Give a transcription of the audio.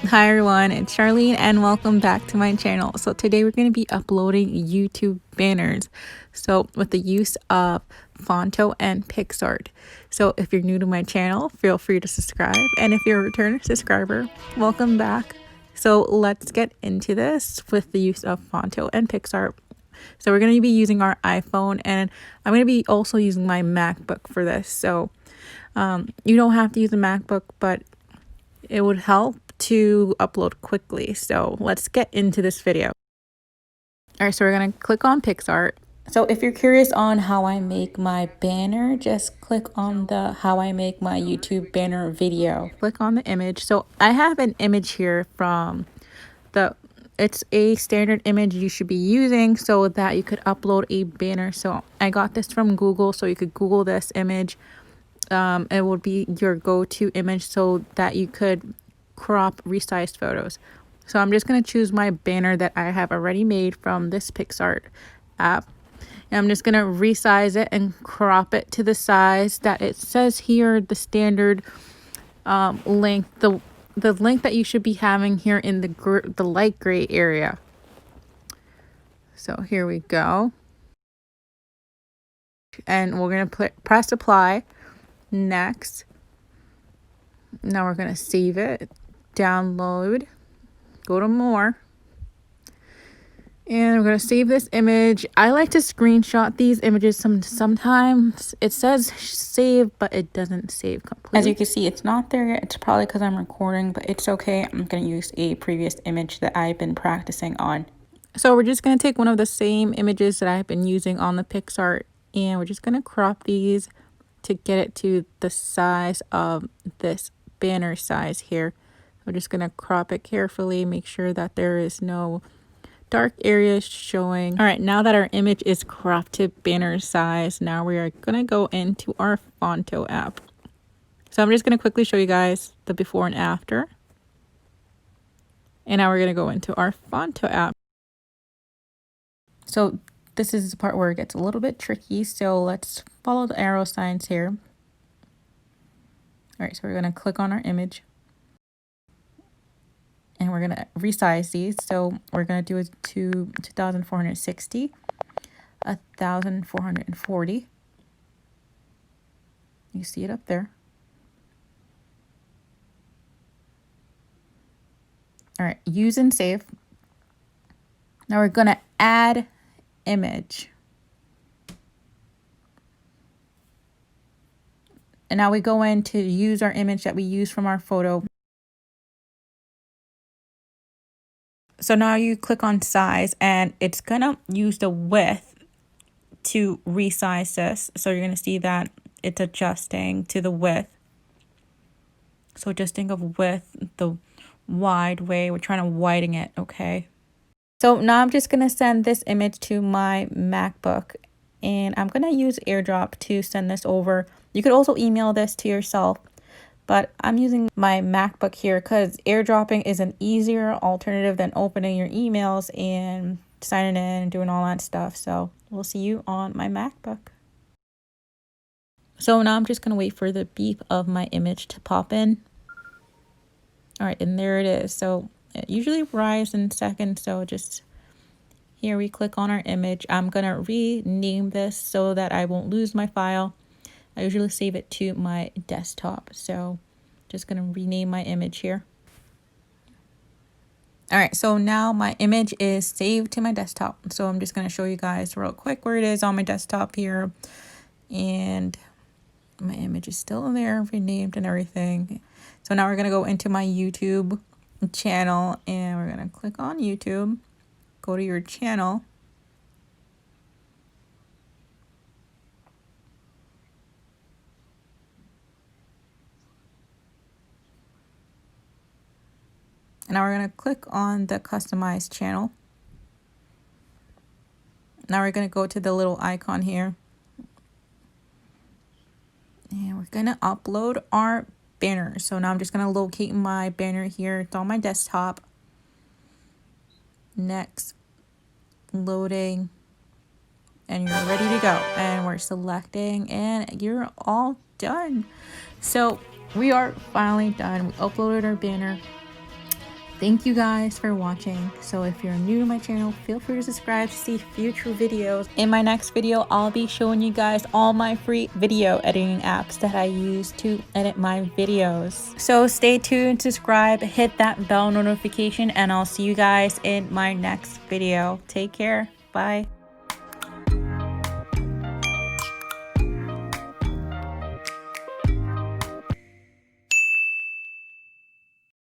Hi everyone, it's Charlene and welcome back to my channel. So today we're going to be uploading YouTube banners. So with the use of Phonto and PicsArt. So if you're new to my channel, feel free to subscribe. And if you're a return subscriber, welcome back. So let's get into this with the use of Phonto and PicsArt. So we're going to be using our iPhone and I'm going to be also using my MacBook for this. So you don't have to use a MacBook, but it would help to upload quickly. So let's get into this video. All right, so we're gonna click on PicsArt. So if you're curious on how I make my banner, just click on the how I make my YouTube banner video. Click on the image. So I have an image here from it's a standard image you should be using so that you could upload a banner. So I got this from Google, so you could Google this image. It would be your go-to image so that you could crop resized photos. So I'm just going to choose my banner that I have already made from this PicsArt app. And I'm just going to resize it and crop it to the size that it says here, the standard length, the length that you should be having here in the light gray area. So here we go. And we're going to press apply. Next. Now we're going to save it, download, go to more, and we're going to save this image. I like to screenshot these images. Sometimes it says save, but it doesn't save completely. As you can see, it's not there yet. It's probably because I'm recording, but it's okay. I'm going to use a previous image that I've been practicing on. So we're just going to take one of the same images that I've been using on the PicsArt, and we're just going to crop these to get it to the size of this banner size here. We're just going to crop it carefully, make sure that there is no dark areas showing. All right, now that our image is cropped to banner size, now we are going to go into our Phonto app. So I'm just going to quickly show you guys the before and after. And now we're going to go into our Phonto app. So this is the part where it gets a little bit tricky. So let's follow the arrow signs here. All right, so we're going to click on our image. And we're going to resize these. So we're going to do it to 2460, 1440. You see it up there. All right, use and save. Now we're going to add image. And now we go in to use our image that we use from our photo. So now you click on size and it's going to use the width to resize this. So you're going to see that it's adjusting to the width. So just think of width the wide way. We're trying to widen it, okay? So now I'm just going to send this image to my MacBook and I'm going to use AirDrop to send this over. You could also email this to yourself, but I'm using my MacBook here because AirDropping is an easier alternative than opening your emails and signing in and doing all that stuff. So we'll see you on my MacBook. So now I'm just going to wait for the beep of my image to pop in. All right, and there it is. So it usually arrives in seconds. So just here we click on our image. I'm going to rename this so that I won't lose my file. I usually save it to my desktop. So just going to rename my image here. All right, so now my image is saved to my desktop. So I'm just going to show you guys real quick where it is on my desktop here. And my image is still there, renamed and everything. So now we're going to go into my YouTube channel and we're going to click on YouTube, go to your channel. And now we're going to click on the customized channel. Now we're going to go to the little icon here. And we're going to upload our banner. So now I'm just going to locate my banner here. It's on my desktop. Next, loading. And you're ready to go. And we're selecting and you're all done. So we are finally done. We uploaded our banner. Thank you guys for watching. So if you're new to my channel, feel free to subscribe to see future videos. In my next video, I'll be showing you guys all my free video editing apps that I use to edit my videos. So stay tuned, subscribe, hit that bell notification, and I'll see you guys in my next video. Take care. Bye.